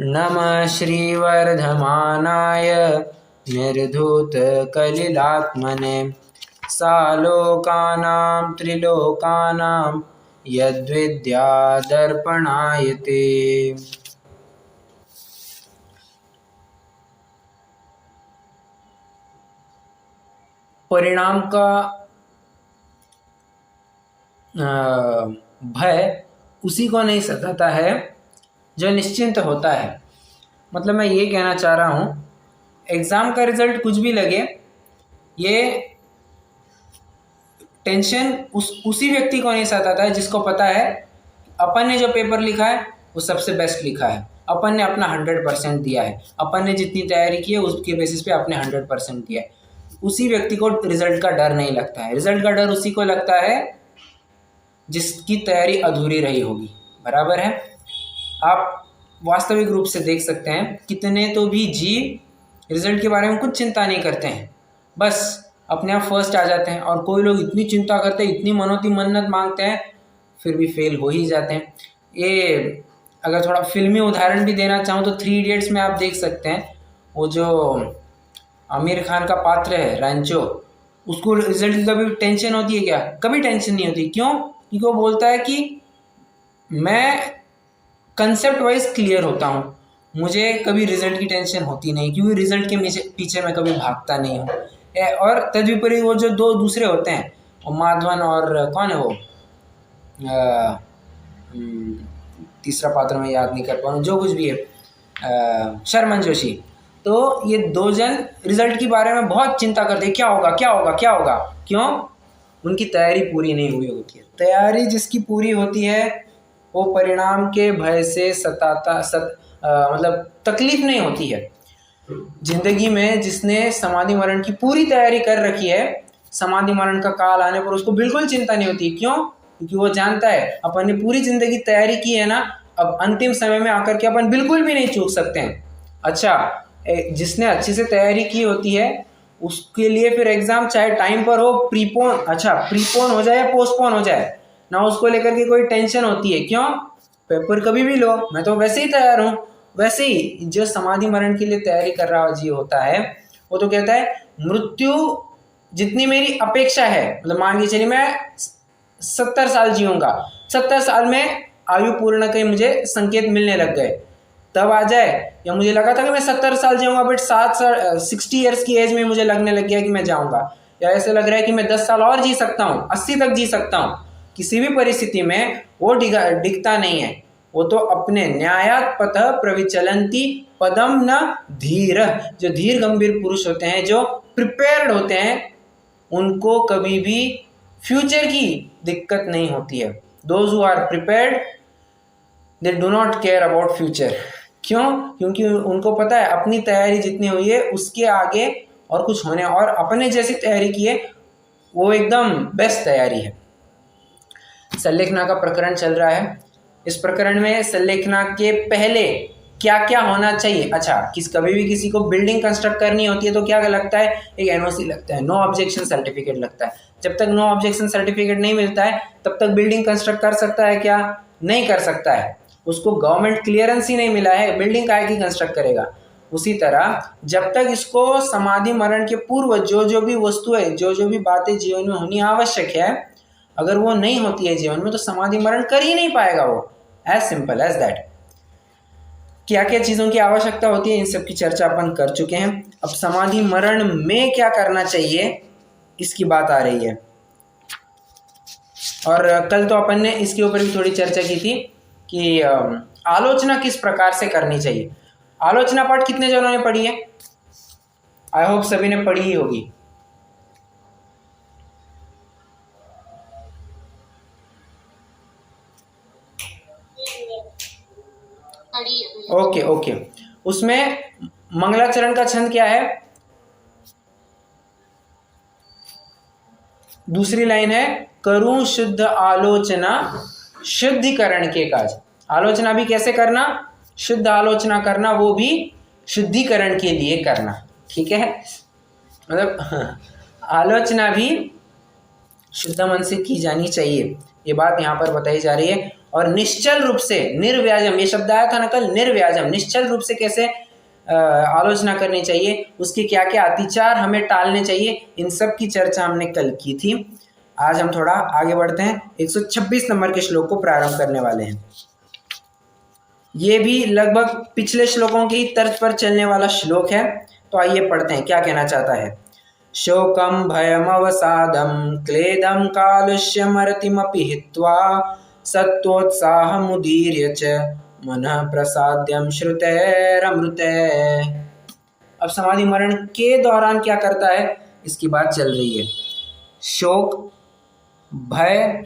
नमः श्रीवर्धमानाय निर्धूतकलिलात्मने सालोकानां त्रिलोकानां यद्विद्यादर्पणाय ते। परिणाम का भय उसी को नहीं सताता है जो निश्चिंत होता है। मतलब मैं ये कहना चाह रहा हूँ, एग्ज़ाम का रिज़ल्ट कुछ भी लगे, ये टेंशन उसी व्यक्ति को नहीं सताता है जिसको पता है अपन ने जो पेपर लिखा है वो सबसे बेस्ट लिखा है, अपन ने अपना 100% दिया है, अपन ने जितनी तैयारी की है उसके बेसिस पे आपने 100% दिया है। उसी व्यक्ति को रिज़ल्ट का डर नहीं लगता है। रिज़ल्ट का डर उसी को लगता है जिसकी तैयारी अधूरी रही होगी। बराबर है। आप वास्तविक रूप से देख सकते हैं कितने तो भी जीव रिज़ल्ट के बारे में कुछ चिंता नहीं करते हैं, बस अपने आप फर्स्ट आ जाते हैं। और कोई लोग इतनी चिंता करते हैं, इतनी मनोती मन्नत मांगते हैं, फिर भी फेल हो ही जाते हैं। ये अगर थोड़ा फिल्मी उदाहरण भी देना चाहूँ तो 3 इडियट्स में आप देख सकते हैं, वो जो आमिर खान का पात्र है रैंचो, उसको रिजल्ट की कभी टेंशन होती है क्या? कभी टेंशन नहीं होती। क्यों? क्योंकि वो बोलता है कि मैं कंसेप्ट वाइज क्लियर होता हूँ, मुझे कभी रिजल्ट की टेंशन होती नहीं, क्योंकि रिजल्ट के पीछे मैं कभी भागता नहीं हूँ। और तद्विपरीत वो जो दो दूसरे होते हैं, वो माधवन और कौन है वो तीसरा पात्र में याद नहीं कर पा रहा हूँ, जो कुछ भी है, शर्मन जोशी। तो ये 2 जन रिजल्ट के बारे में बहुत चिंता करते हैं, क्या होगा क्या होगा क्या होगा। क्यों? उनकी तैयारी पूरी नहीं हुई होती है। तैयारी जिसकी पूरी होती है वो परिणाम के भय से मतलब तकलीफ नहीं होती है। जिंदगी में जिसने समाधि मरण की पूरी तैयारी कर रखी है, समाधि मरण का काल आने पर उसको बिल्कुल चिंता नहीं होती। क्यों? क्योंकि वो जानता है अपन ने पूरी जिंदगी तैयारी की है ना, अब अंतिम समय में आकर के अपन बिल्कुल भी नहीं चूक सकते हैं। अच्छा, जिसने अच्छे से तैयारी की होती है उसके लिए फिर एग्जाम चाहे टाइम पर हो, प्रीपोन हो जाए या पोस्टपोन हो जाए ना, उसको लेकर के कोई टेंशन होती है। क्यों? पेपर कभी भी लो, मैं तो वैसे ही तैयार हूँ। वैसे ही जो समाधि मरण के लिए तैयारी कर रहा जी होता है, वो तो कहता है मृत्यु जितनी मेरी अपेक्षा है, मतलब मान के चलिए मैं 70 साल जीऊँगा, 70 साल में आयु पूर्ण के मुझे संकेत मिलने लग गए, तब आ जाए, या मुझे लगा था कि मैं 70 साल जीऊँगा बट 60 ईयर्स की एज में मुझे लगने लग गया कि मैं जाऊँगा, या ऐसे लग रहा है कि मैं 10 साल और जी सकता हूँ, 80 तक जी सकता हूँ। किसी भी परिस्थिति में वो दिखता नहीं है, वो तो अपने न्यायात पथ प्रविचलंती पदम न धीर। जो धीर गंभीर पुरुष होते हैं, जो प्रिपेयर्ड होते हैं, उनको कभी भी फ्यूचर की दिक्कत नहीं होती है। Those who are prepared they do not care about future. क्यों? क्योंकि उनको पता है अपनी तैयारी जितनी हुई है उसके आगे और कुछ होने, और अपने जैसी तैयारी की है वो एकदम बेस्ट तैयारी है। संलेखना का प्रकरण चल रहा है। इस प्रकरण में संलेखना के पहले क्या क्या होना चाहिए। अच्छा, कभी भी किसी को बिल्डिंग कंस्ट्रक्ट करनी होती है तो क्या लगता है? एक एनओसी लगता है, नो ऑब्जेक्शन सर्टिफिकेट लगता है। जब तक नो ऑब्जेक्शन सर्टिफिकेट नहीं मिलता है तब तक बिल्डिंग कंस्ट्रक्ट कर सकता है क्या? नहीं कर सकता है। उसको गवर्नमेंट क्लियरेंस ही नहीं मिला है, बिल्डिंग काहे की कंस्ट्रक्ट करेगा। उसी तरह जब तक इसको समाधि मरण के पूर्व जो भी वस्तुएं, जो भी बातें जीवन में होनी आवश्यक है, अगर वो नहीं होती है जीवन में तो समाधि मरण कर ही नहीं पाएगा वो। As simple as that. क्या क्या चीज़ों की आवश्यकता होती है, इन सब की चर्चा अपन कर चुके हैं। अब समाधि मरण में क्या करना चाहिए इसकी बात आ रही है। और कल तो अपन ने इसके ऊपर भी थोड़ी चर्चा की थी कि आलोचना किस प्रकार से करनी चाहिए। आलोचना पाठ कितने जनों ने पढ़ी है? आई होप सभी ने पढ़ी ही होगी। ओके। उसमें मंगलाचरण का छंद क्या है? दूसरी लाइन है, करूं शुद्ध आलोचना शुद्धिकरण के काज। आलोचना भी कैसे करना? शुद्ध आलोचना करना, वो भी शुद्धिकरण के लिए करना। ठीक है, मतलब आलोचना भी शुद्ध मन से की जानी चाहिए, ये बात यहाँ पर बताई जा रही है। और निश्चल रूप से निर्व्याजम, ये शब्द आया था ना कल, निर्व्याजम, निश्चल रूप से कैसे आलोचना करनी चाहिए, उसके क्या क्या अतिचार हमें टालने चाहिए, इन सब की चर्चा हमने कल की थी। आज हम थोड़ा आगे बढ़ते हैं, 126 नंबर के श्लोक को प्रारंभ करने वाले हैं। ये भी लगभग पिछले श्लोकों की तर्ज पर चलने वाला श्लोक है, तो आइए पढ़ते हैं क्या कहना चाहता है। शोकम भयमवसादम क्लेदम कालुष्यमरतिमपि हित्वा सत्वोत्साहमुदीर्य च मनः प्रसाद्यम श्रुतेरमृते। अब समाधि मरण के दौरान क्या करता है, इसकी बात चल रही है। शोक, भय,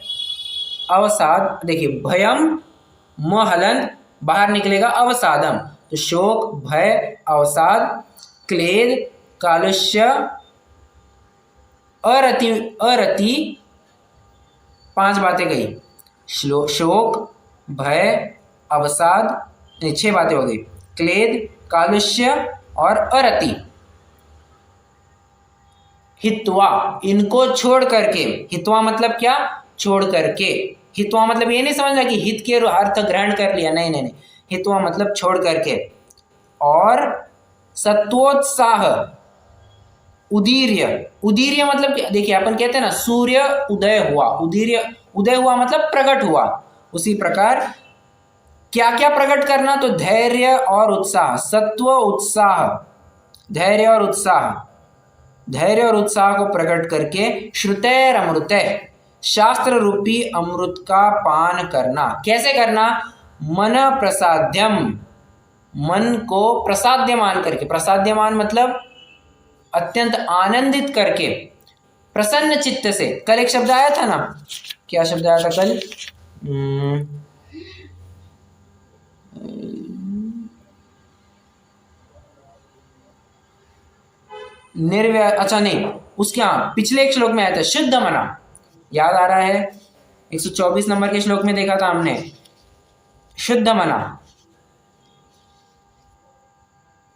अवसाद, देखिए भयम महलन बाहर निकलेगा अवसादम, तो शोक, भय, अवसाद, क्लेद, कालुष्य, अरति, अरति, 5 बातें गई। शोक, भय, अवसाद, 6 बातें हो गई। क्लेद, कालुष्य और अरति। हित्वा, इनको छोड़ करके, हित्वा मतलब क्या, छोड़ करके। हित्वा मतलब ये नहीं समझना कि हित के अर्थ ग्रहण कर लिया, नहीं नहीं नहीं, हित्वा मतलब छोड़ करके। और सत्वोत्साह, उदीर्य, उदीर्य मतलब देखिए अपन कहते हैं ना सूर्य उदय हुआ, उदीर्य उदय हुआ मतलब प्रकट हुआ, उसी प्रकार क्या क्या प्रकट करना, तो धैर्य और उत्साह, सत्व उत्साह, धैर्य और उत्साह, धैर्य और उत्साह को प्रकट करके श्रुतेर अमृते, शास्त्र रूपी अमृत का पान करना। कैसे करना, मन प्रसाद्यम, मन को प्रसाद्यमान करके, प्रसाद्यमान मतलब अत्यंत आनंदित करके, प्रसन्न चित्त से। कल एक शब्द आया था ना, क्या शब्द आया था कल, अच्छा नहीं, उसके पिछले एक श्लोक में आया था शुद्ध मना, याद आ रहा है, 124 नंबर के श्लोक में देखा था हमने, शुद्ध मना।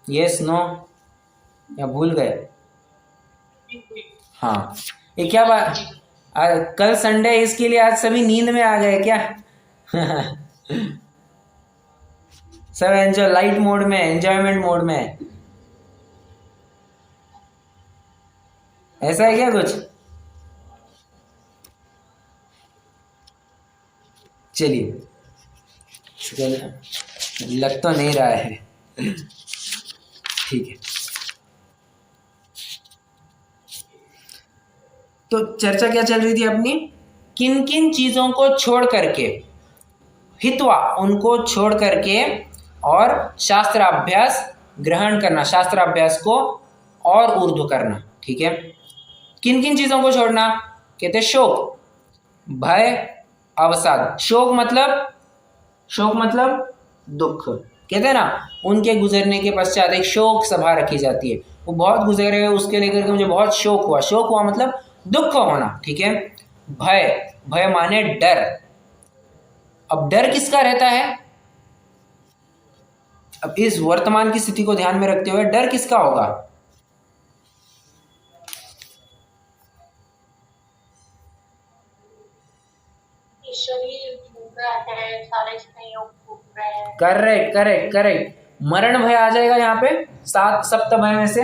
यस नो, या भूल गए? हाँ, ये क्या बात, कल संडे इसके लिए आज सभी नींद में आ गए क्या? सब एंजॉय, लाइट मोड में, एंजॉयमेंट मोड में, ऐसा है क्या कुछ? चलिए, लग तो नहीं रहा है, ठीक है। तो चर्चा क्या चल रही थी अपनी, किन किन चीजों को छोड़ करके, हित्वा उनको छोड़ करके, और शास्त्राभ्यास ग्रहण करना, शास्त्राभ्यास को और ऊर्ध्व करना, ठीक है। किन किन चीजों को छोड़ना, कहते शोक, भय, अवसाद। शोक मतलब दुख, कहते हैं ना उनके गुजरने के पश्चात एक शोक सभा रखी जाती है, वो बहुत गुजरे, उसके लेकर के मुझे बहुत शोक हुआ, शोक हुआ मतलब दुख होना, ठीक है। भय, भय माने डर। अब डर किसका रहता है, अब इस वर्तमान की स्थिति को ध्यान में रखते हुए डर किसका होगा, शरीर भूख रहा है, सारे संयोग भूख रहे हैं। करेक्ट करेक्ट करेक्ट, मरण भय आ जाएगा यहाँ पे 7 सप्त भय में से।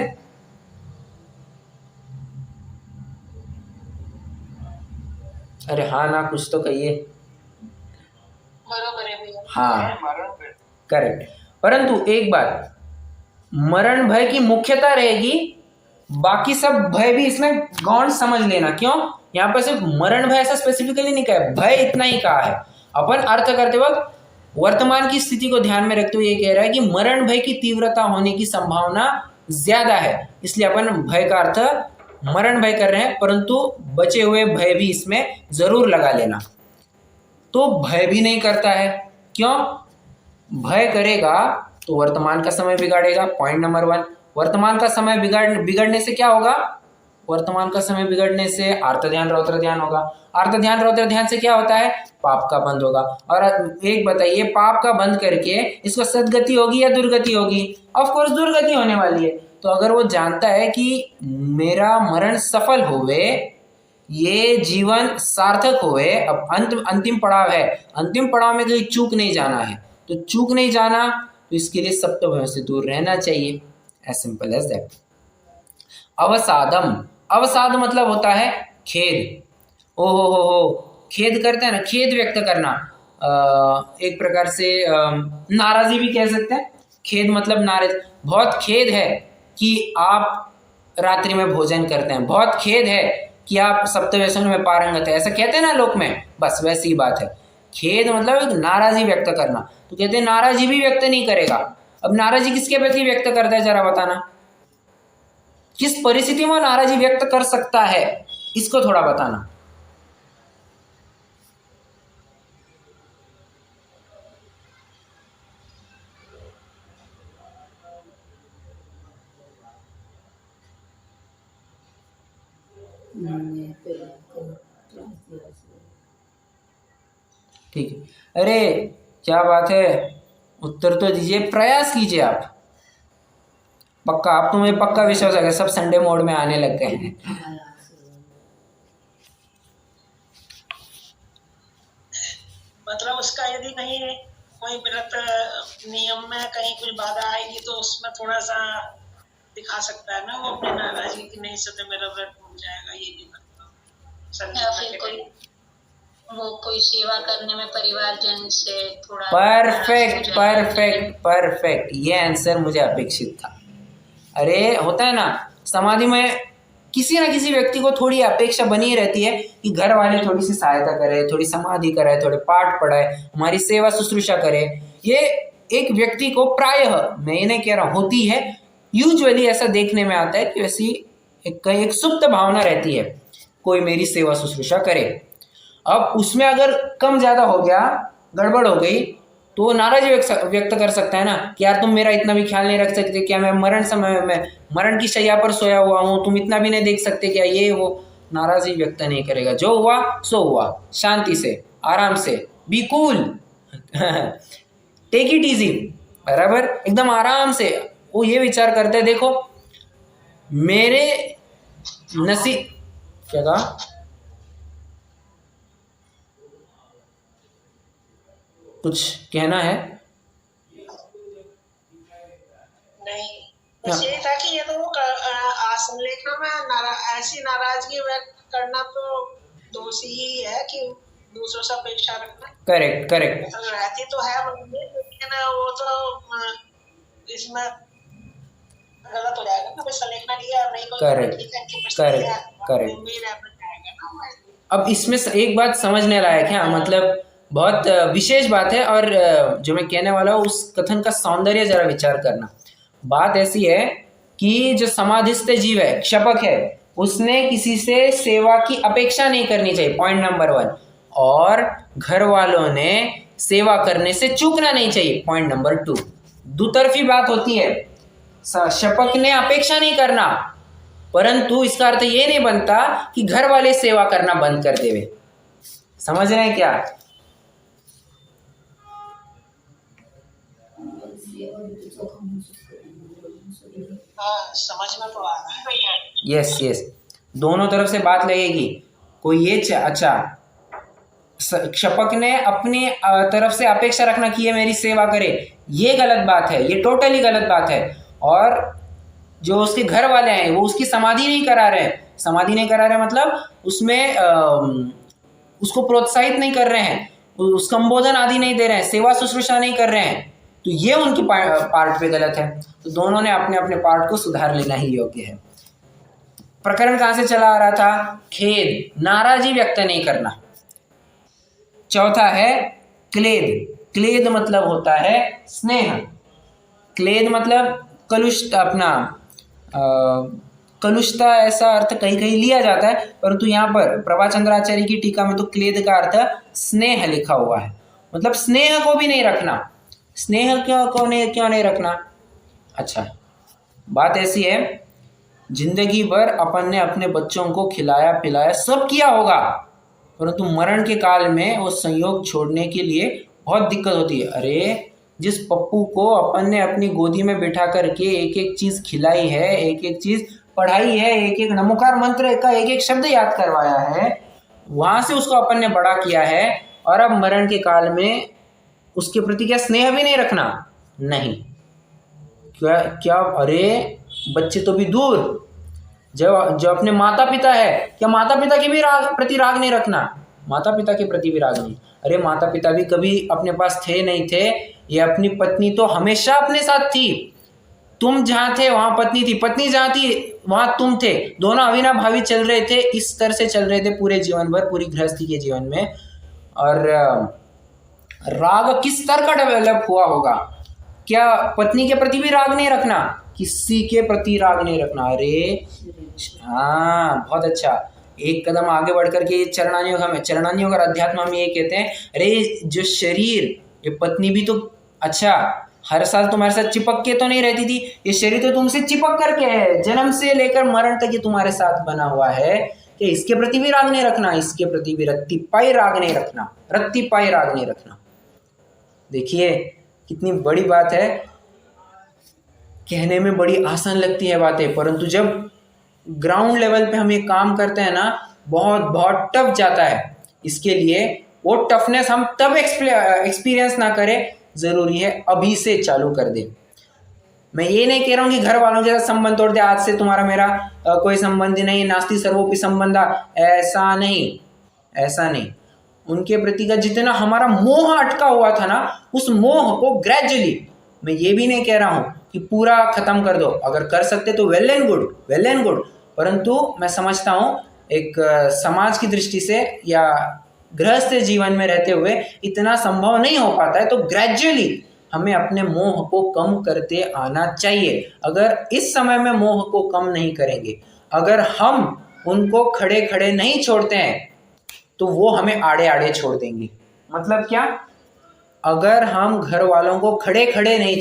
अरे हाँ ना, कुछ तो कहिए। बरोबर है भैया। हाँ करेक्ट, परंतु एक बात, मरण भय की मुख्यता रहेगी, बाकी सब भय भी इसमें गौण समझ लेना। क्यों, यहाँ पर सिर्फ मरण भय ऐसा स्पेसिफिकली नहीं कहा है, भय इतना ही कहा है। अपन अर्थ करते वक्त वर्तमान की स्थिति को ध्यान में रखते हुए ये कह रहा है कि मरण भय की तीव्रता होने की संभावना ज्यादा है, इसलिए अपन भय का अर्थ मरण भय कर रहे हैं, परंतु बचे हुए भय भी इसमें जरूर लगा लेना। तो भय भी नहीं करता है, क्यों, भय करेगा तो वर्तमान का समय बिगाड़ेगा, पॉइंट नंबर 1। वर्तमान का समय बिगड़ने से क्या होगा, वर्तमान का समय बिगड़ने से आर्त ध्यान रौद्र ध्यान होगा, आर्त ध्यान रौद्र ध्यान से क्या होता है, पाप का बंध होगा। और एक बताइए, पाप का बंध करके इसको सदगति होगी या दुर्गति होगी, ऑफ कोर्स दुर्गति होने वाली है। तो अगर वो जानता है कि मेरा मरण सफल होवे ये जीवन सार्थक होए। अब अंतिम पड़ाव है, अंतिम पड़ाव में कहीं चूक नहीं जाना है, तो चूक नहीं जाना, तो इसके लिए सप्त भयों से दूर रहना चाहिए। As simple as that. अवसादम, अवसाद मतलब होता है खेद। ओ हो, खेद करते हैं ना, खेद व्यक्त करना, एक प्रकार से नाराजी भी कह सकते हैं। खेद मतलब नाराज, बहुत खेद है कि आप रात्रि में भोजन करते हैं, बहुत खेद है कि आप सप्तव्यसनों में पारंगत है, ऐसा कहते हैं ना लोक में, बस वैसी ही बात है। खेद मतलब एक नाराजी व्यक्त करना, तो कहते हैं नाराजी भी व्यक्त नहीं करेगा। अब नाराजी किसके प्रति व्यक्त करता है, जरा बताना, किस परिस्थिति में नाराजी व्यक्त कर सकता है, इसको थोड़ा बताना। ठीक है, अरे क्या बात है, उत्तर तो दीजिए, प्रयास कीजिए आप, पक्का, आप तो मुझे पक्का विश्वास है, सब संडे मोड में आने लग गए हैं। मतलब उसका यदि कहीं कोई व्रत नियम में कहीं कुछ बाधा आएगी तो उसमें थोड़ा सा दिखा सकता है ना वो अपनी नाराजगी की, नहीं से तो मेरा व्रत टूट जाएगा, ये भी या फिर कोई सेवा करने में परिवारजन से थोड़ा। परफेक्ट परफेक्ट परफेक्ट, ये आंसर मुझे अपेक्षित था। अरे होता है ना, समाधि में किसी ना किसी व्यक्ति को थोड़ी अपेक्षा बनी रहती है कि घर वाले थोड़ी सी सहायता करे, थोड़ी समाधि कराए, थोड़े पाठ पढ़ाए, हमारी सेवा शुश्रूषा करे। ये एक व्यक्ति को प्रायः, मैं ये नहीं कह रहा होती है, यूजुअली ऐसा देखने में आता है कि वैसी एक सुप्त भावना रहती है, कोई मेरी सेवा शुश्रूषा करे। अब उसमें अगर कम ज़्यादा हो गया, गड़बड़ हो गई, तो नाराजी व्यक्त कर सकता है ना कि यार तुम मेरा इतना भी ख्याल नहीं रख सकते क्या, मैं मरण समय में मरण की शैया पर सोया हुआ हूँ, तुम इतना भी नहीं देख सकते क्या, ये वो नाराजी व्यक्त नहीं करेगा। जो हुआ सो हुआ, शांति से, आराम से, be cool, take it easy, बराबर, एकदम आराम से। वो ये विचार करते हैं, देखो मेरे नसीब, क्या कहा, कुछ कहना है? नहीं, बस यही था कि ये तो आसन लेखन में ऐसी नाराजगी व्यक्त करना तो दोषी ही है कि दूसरों से अपेक्षा रखना। करेक्ट करेक्ट, तो रहती तो है लेकिन वो तो इसमें गलत हो जाएगा ना, कोई सलेखना लिया नहीं, कोई करेक्ट करेक्ट करेक्ट। अब इसमें एक बात समझने लायक है, मतलब बहुत विशेष बात है, और जो मैं कहने वाला हूँ उस कथन का सौंदर्य जरा विचार करना। बात ऐसी है कि जो समाधिस्थ जीव है, क्षपक है, उसने किसी से सेवा की अपेक्षा नहीं करनी चाहिए, पॉइंट नंबर 1, और घर वालों ने सेवा करने से चूकना नहीं चाहिए, पॉइंट नंबर 2। दुतरफी बात होती है, क्षपक ने अपेक्षा नहीं करना, परंतु इसका अर्थ ये नहीं बनता कि घर वाले सेवा करना बंद कर देवे। समझ रहे हैं क्या? समझ में तो आ रहा है। यस यस, दोनों तरफ से बात लगेगी। कोई ये अच्छा, क्षपक ने अपनी तरफ से अपेक्षा रखना कि ये मेरी सेवा करे, ये गलत बात है, ये टोटली गलत बात है। और जो उसके घर वाले हैं वो उसकी समाधि नहीं करा रहे हैं, समाधि नहीं करा रहे मतलब उसमें उसको प्रोत्साहित नहीं कर रहे हैं, उसका संबोधन आदि नहीं दे रहे हैं, सेवा शुश्रूषा नहीं कर रहे हैं, तो ये उनकी पार्ट पे गलत है। तो दोनों ने अपने अपने पार्ट को सुधार लेना ही योग्य है। प्रकरण कहाँ से चला आ रहा था? खेद, नाराजी व्यक्त नहीं करना। चौथा है क्लेद। क्लेद मतलब होता है स्नेह। क्लेद मतलब कलुषता, अपना कलुषता ऐसा अर्थ कहीं कहीं लिया जाता है, परंतु यहाँ पर प्रभाचंद्राचार्य की टीका में तो क्लेद का अर्थ स्नेह लिखा हुआ है, मतलब स्नेह को भी नहीं रखना। स्नेह क्यों नहीं रखना? अच्छा, बात ऐसी है, जिंदगी भर अपन ने अपने बच्चों को खिलाया पिलाया सब किया होगा, परंतु मरण के काल में वो संयोग छोड़ने के लिए बहुत दिक्कत होती है। अरे जिस पप्पू को अपन ने अपनी गोदी में बिठा करके एक एक चीज़ खिलाई है, एक एक चीज़ पढ़ाई है, एक एक नमोकार मंत्र का एक एक शब्द याद करवाया है, वहां से उसको अपन ने बड़ा किया है, और अब मरण के काल में उसके प्रति क्या स्नेह भी नहीं रखना? नहीं। क्या क्या? अरे बच्चे तो भी दूर, जो अपने माता पिता है, क्या माता पिता के भी प्रति राग नहीं रखना? माता पिता के प्रति भी राग नहीं। अरे माता पिता भी कभी अपने पास थे नहीं थे, ये अपनी पत्नी तो हमेशा अपने साथ थी। तुम जहाँ थे वहाँ पत्नी थी, पत्नी जहाँ थी वहाँ तुम थे, दोनों अविनाभावी चल रहे थे, इस तरह से चल रहे थे पूरे जीवन भर, पूरी गृहस्थी के जीवन में। और राग किस स्तर का डेवलप हुआ होगा? क्या पत्नी के प्रति भी राग नहीं रखना? किसी के प्रति राग नहीं रखना। अरे हाँ, बहुत अच्छा। एक कदम आगे बढ़ करके ये चरणानी और अध्यात्म हम ये कहते हैं, अरे जो शरीर, ये पत्नी भी तो अच्छा हर साल तुम्हारे साथ चिपक के तो नहीं रहती थी, ये शरीर तो तुमसे चिपक करके है, जन्म से लेकर मरण तक ये तुम्हारे साथ बना हुआ है, कि इसके प्रति भी राग नहीं रखना, इसके प्रति भी रत्ती पाई राग नहीं रखना। देखिए कितनी बड़ी बात है। कहने में बड़ी आसान लगती है बातें, परंतु जब ग्राउंड लेवल पे हम ये काम करते हैं ना, बहुत बहुत टफ जाता है। इसके लिए वो टफनेस हम तब एक्सपीरियंस ना करें, ज़रूरी है अभी से चालू कर दे। मैं ये नहीं कह रहा हूँ कि घर वालों के साथ संबंध तोड़ दे, आज से तुम्हारा मेरा कोई संबंध नहीं, नास्ति सर्वोपि संबंधा, ऐसा नहीं। उनके प्रति का जितना हमारा मोह अटका हुआ था ना, उस मोह को ग्रेजुअली, मैं ये भी नहीं कह रहा हूँ कि पूरा खत्म कर दो, अगर कर सकते तो वेल एंड गुड, परंतु मैं समझता हूँ एक समाज की दृष्टि से या गृहस्थ जीवन में रहते हुए इतना संभव नहीं हो पाता है, तो ग्रेजुअली हमें अपने मोह को कम करते आना चाहिए। अगर इस समय में मोह को कम नहीं करेंगे, अगर हम उनको खड़े खड़े नहीं छोड़ते हैं, तो वो हमें आड़े आड़े छोड़ देंगे। मतलब क्या? अगर हम घर वालों को खड़े खड़े नहीं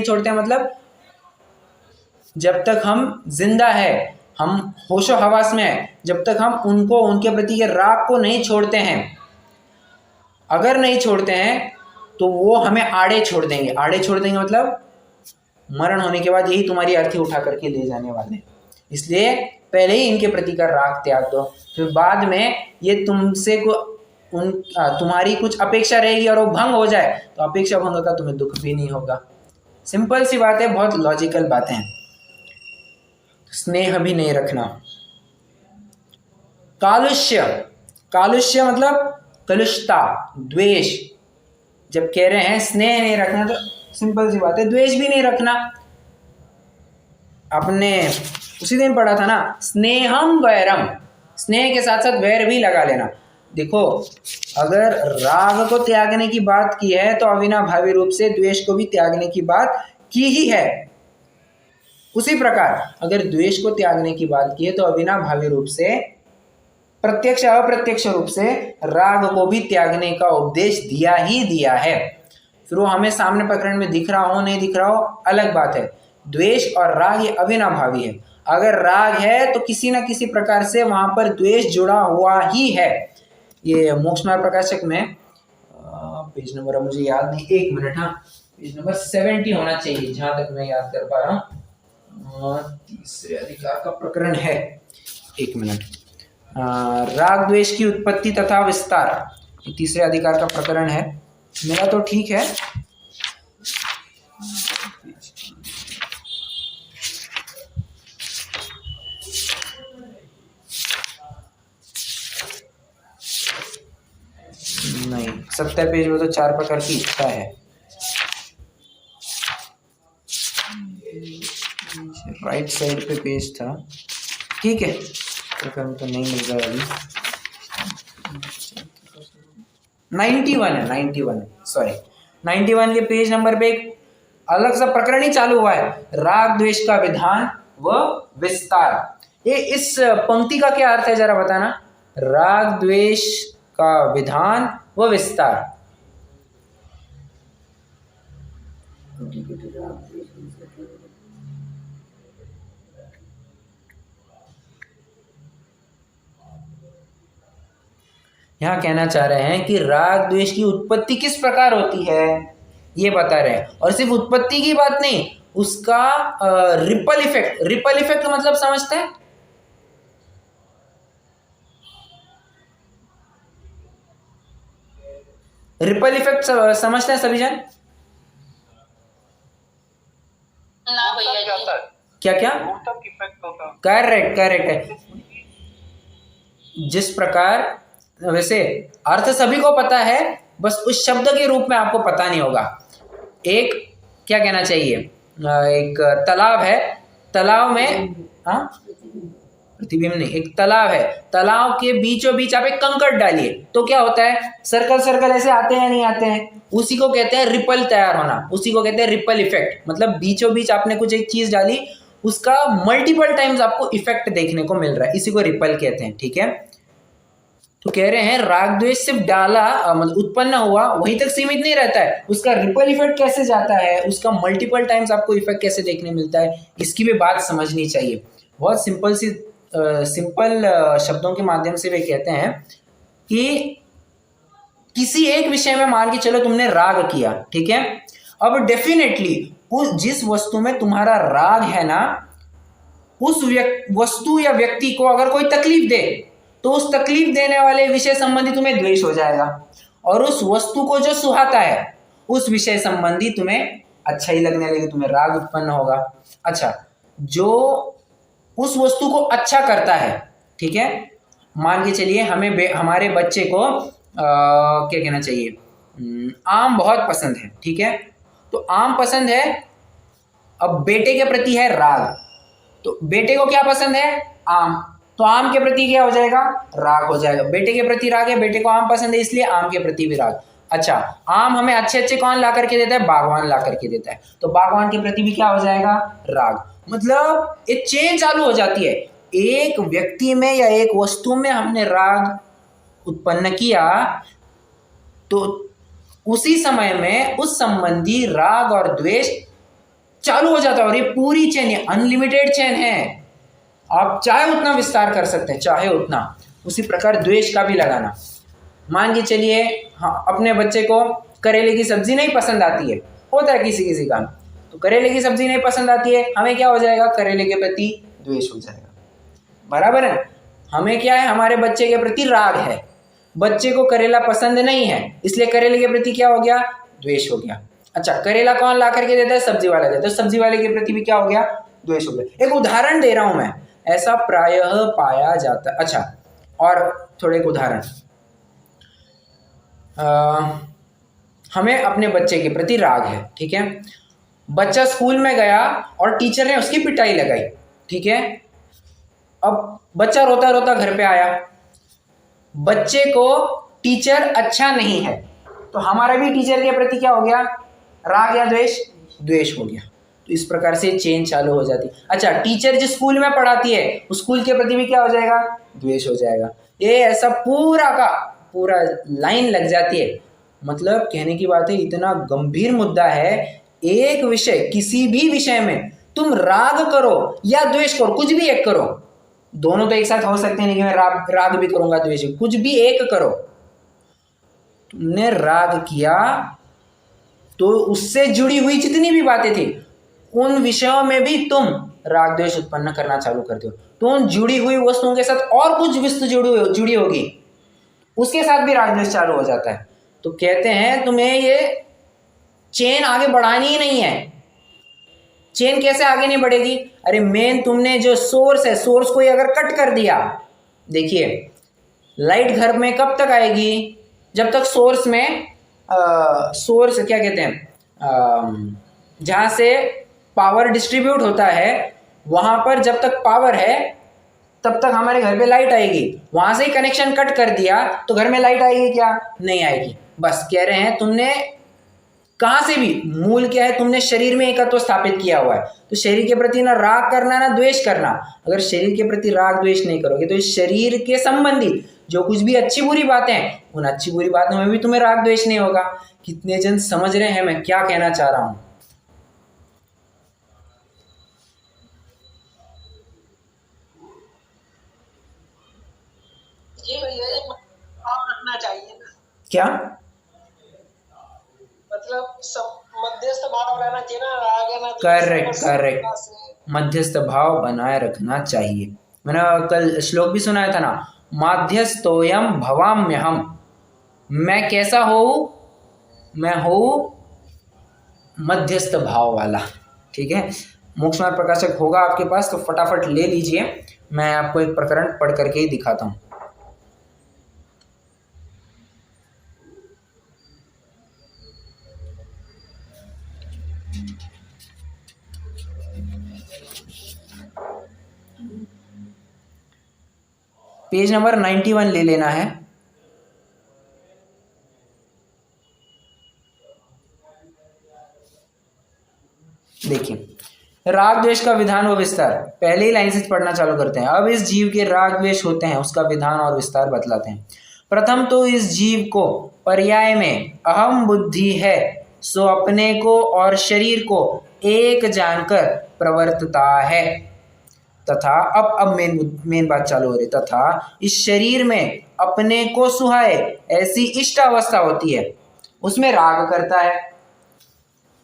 छोड़ते, मतलब जब तक हम जिंदा है, हम होशो हवास में है, जब तक हम उनको, उनके प्रति के राग को नहीं छोड़ते हैं, अगर नहीं छोड़ते हैं तो वो हमें आड़े छोड़ देंगे मतलब मरण होने के बाद यही तुम्हारी अर्थी उठा करके ले जाने वाले। इसलिए पहले ही इनके प्रति का राग त्याग दो, फिर बाद में ये तुमसे तुम्हारी कुछ अपेक्षा रहेगी और वो भंग हो जाए, तो अपेक्षा भंग का तुम्हें दुख भी नहीं होगा। सिंपल सी बात है, बहुत लॉजिकल बातें हैं। स्नेह भी नहीं रखना। कालुष्य मतलब कलुषता, द्वेष। जब कह रहे हैं स्नेह नहीं रखना, तो सिंपल सी बात है, द्वेष भी नहीं रखना। आपने उसी दिन पढ़ा था ना, स्नेहम वैरम, स्नेह के साथ साथ वैर भी लगा लेना। देखो, अगर राग को त्यागने की बात की है, तो अविनाभावी रूप से द्वेष को भी त्यागने की बात की ही है। उसी प्रकार अगर द्वेष को त्यागने की बात की है, तो अविनाभावी रूप से प्रत्यक्ष अप्रत्यक्ष रूप से राग को भी त्यागने का उपदेश दिया है। फिर वो हमें सामने प्रकरण में दिख रहा हो नहीं दिख रहा हो अलग बात है। द्वेष और राग ये अविनाभावी है। अगर राग है तो किसी न किसी प्रकार से वहां पर द्वेष जुड़ा हुआ ही है। ये मोक्ष मार्ग प्रकाशक में पेज नंबर अब मुझे याद नहीं, 1 मिनट, हाँ, पेज नंबर 70 होना चाहिए जहां तक मैं याद कर पा रहा हूँ। तीसरे अधिकार का प्रकरण है, 1 मिनट। राग द्वेष की उत्पत्ति तथा विस्तार, तीसरे अधिकार का प्रकरण है। मेरा तो ठीक है, नहीं, 70 पेज में तो 4 प्रकार की इच्छा है। राइट साइड पे पेज था, ठीक है, प्रकरण तो नहीं मिल रहा अभी। 91 है, 91, सॉरी, 91 के पेज नंबर पे एक अलग सा प्रकरण ही चालू हुआ है, राग द्वेष का विधान व विस्तार। ये इस पंक्ति का क्या अर्थ है जरा बताना। राग द्वेष का विधान व विस्तार। यहाँ कहना चाह रहे हैं कि राग द्वेष की उत्पत्ति किस प्रकार होती है, ये बता रहे हैं। और सिर्फ उत्पत्ति की बात नहीं, उसका रिपल इफेक्ट, रिपल इफेक्ट मतलब समझते हैं? रिपल इफेक्ट समझते हैं सभी जन? ना भैया जी। क्या क्या? इफेक्ट होता है। करेक्ट करेक्ट है। जिस प्रकार, वैसे अर्थ सभी को पता है, बस उस शब्द के रूप में आपको पता नहीं होगा। एक क्या कहना चाहिए, एक तालाब है, तालाब में, हाँ प्रतिबिंब नहीं, एक तालाब है, तालाब के बीचों बीच आप एक कंकड़ डालिए तो क्या होता है, सर्कल सर्कल ऐसे आते हैं या नहीं आते हैं? उसी को कहते हैं रिपल तैयार होना, उसी को कहते हैं रिपल इफेक्ट। मतलब बीचों बीच आपने कुछ एक चीज डाली, उसका मल्टीपल टाइम्स आपको इफेक्ट देखने को मिल रहा है, इसी को रिपल कहते हैं। ठीक है, तो कह रहे हैं राग द्वेष सिर्फ डाला मतलब उत्पन्न हुआ वहीं तक सीमित नहीं रहता है, उसका रिपल इफेक्ट कैसे जाता है, उसका मल्टीपल टाइम्स आपको इफेक्ट कैसे देखने मिलता है, इसकी भी बात समझनी चाहिए। बहुत सिंपल सी सिंपल शब्दों के माध्यम से वे कहते हैं कि किसी एक विषय में मान के चलो तुमने राग किया, ठीक है, अब डेफिनेटली उस जिस वस्तु में तुम्हारा राग है ना, उस वस्तु या व्यक्ति को अगर कोई तकलीफ दे तो उस तकलीफ देने वाले विषय संबंधी तुम्हें द्वेष हो जाएगा, और उस वस्तु को जो सुहाता है उस विषय संबंधी तुम्हें अच्छा ही लगने लगे, तुम्हें राग उत्पन्न होगा। अच्छा, जो उस वस्तु को अच्छा करता है, ठीक है, मान के चलिए हमें हमारे बच्चे को क्या कहना चाहिए, आम बहुत पसंद है, ठीक है, तो आम पसंद है, अब बेटे के प्रति है राग, तो बेटे को क्या पसंद है, आम, तो आम के प्रति क्या हो जाएगा, राग हो जाएगा। बेटे के प्रति राग है, बेटे को आम पसंद है इसलिए आम के प्रति भी राग। अच्छा, आम हमें अच्छे अच्छे कौन ला करके देता है, बागवान ला करके देता है, तो बागवान के प्रति भी क्या हो जाएगा, राग। मतलब एक चेन चालू हो जाती है, एक व्यक्ति में या एक वस्तु में हमने राग उत्पन्न किया तो उसी समय में उस संबंधी राग और द्वेष चालू हो जाता है, और ये पूरी चेन, ये अनलिमिटेड चेन है, आप चाहे उतना विस्तार कर सकते हैं, चाहे उतना। उसी प्रकार द्वेष का भी लगाना, मान के चलिए हाँ, अपने बच्चे को करेले की सब्जी नहीं पसंद आती है, होता है किसी किसी का, तो करेले की सब्जी नहीं पसंद आती है, हमें क्या हो जाएगा, करेले के प्रति द्वेष हो जाएगा, बराबर है। हमें क्या है, हमारे बच्चे के प्रति राग है, बच्चे को करेला पसंद नहीं है इसलिए करेले के प्रति क्या हो गया, द्वेष हो गया। अच्छा, करेला कौन ला करके देता है, सब्जी वाला देता है, तो सब्जी वाले के प्रति भी क्या हो गया, द्वेष हो गया। एक उदाहरण दे रहा हूं मैं, ऐसा प्रायः पाया जाता है। अच्छा, और थोड़े एक उदाहरण, हमें अपने बच्चे के प्रति राग है, ठीक है, बच्चा स्कूल में गया और टीचर ने उसकी पिटाई लगाई, ठीक है, अब बच्चा रोता रोता घर पे आया, बच्चे को टीचर अच्छा नहीं है, तो हमारा भी टीचर के प्रति क्या हो गया, राग या द्वेष, द्वेष हो गया। तो इस प्रकार से चेन चालू हो जाती। अच्छा, टीचर जिस स्कूल में पढ़ाती है उस स्कूल के प्रति भी क्या हो जाएगा, द्वेष हो जाएगा। ये ऐसा पूरा का पूरा लाइन लग जाती है। मतलब कहने की बात है, इतना गंभीर मुद्दा है, एक विषय, किसी भी विषय में तुम राग करो या द्वेष करो, कुछ भी एक करो, दोनों तो एक साथ हो सकते हैं, नहीं मैं राग भी करूंगा द्वेष, कुछ भी एक करो, तुमने राग किया तो उससे जुड़ी हुई जितनी भी बातें थी उन विषयों में भी तुम राग द्वेष उत्पन्न करना चालू करते हो, तो उन जुड़ी हुई वस्तुओं के साथ और कुछ वस्तु जुड़ी होगी, उसके साथ भी राग द्वेष चालू हो जाता है। तो कहते हैं तुम्हें ये चेन आगे बढ़ानी ही नहीं है। चेन कैसे आगे नहीं बढ़ेगी, अरे मेन तुमने जो सोर्स है, सोर्स को ही अगर कट कर दिया, देखिए लाइट घर में कब तक आएगी, जब तक सोर्स में सोर्स क्या कहते हैं, जहाँ से पावर डिस्ट्रीब्यूट होता है वहाँ पर जब तक पावर है तब तक हमारे घर पे लाइट आएगी। वहाँ से ही कनेक्शन कट कर दिया तो घर में लाइट आएगी क्या, नहीं आएगी। बस कह रहे हैं तुमने कहाँ से भी, मूल क्या है, तुमने शरीर में एकत्व स्थापित किया हुआ है, तो शरीर के प्रति ना राग करना ना द्वेष करना। अगर शरीर के प्रति राग द्वेष नहीं करोगे तो शरीर के संबंधी जो कुछ भी अच्छी बुरी बातें हैं, उन अच्छी बुरी बातों में भी तुम्हें राग द्वेष नहीं होगा। कितने जन समझ रहे हैं मैं क्या कहना चाह रहा हूं? ये भैया भाव रखना चाहिए ना, क्या मतलब सब मध्यस्थ भाव रहना चाहिए ना, राग है ना करेक्ट करेक्ट, मध्यस्थ भाव बनाए रखना चाहिए। मैंने कल श्लोक भी सुनाया था ना, माध्यस्थोयम भवाम्यहम, मैं कैसा हो, मैं हूँ मध्यस्थ भाव वाला। ठीक है, मोक्ष मार्ग प्रकाशक होगा आपके पास तो फटाफट ले लीजिए, मैं आपको एक प्रकरण पढ़ करके ही दिखाता हूँ। पेज नंबर 91 ले लेना है। देखिए, राग द्वेष का विधान व विस्तार, पहले ही लाइन से पढ़ना चालू करते हैं। अब इस जीव के राग द्वेष होते हैं, उसका विधान और विस्तार बतलाते हैं। प्रथम तो इस जीव को पर्याय में अहम बुद्धि है, सो अपने को और शरीर को एक जानकर प्रवर्तता है। तथा अब मेन बात चालू हो रही, तथा इस शरीर में अपने को सुहाए ऐसी इष्ट अवस्था होती है, उसमें राग करता है।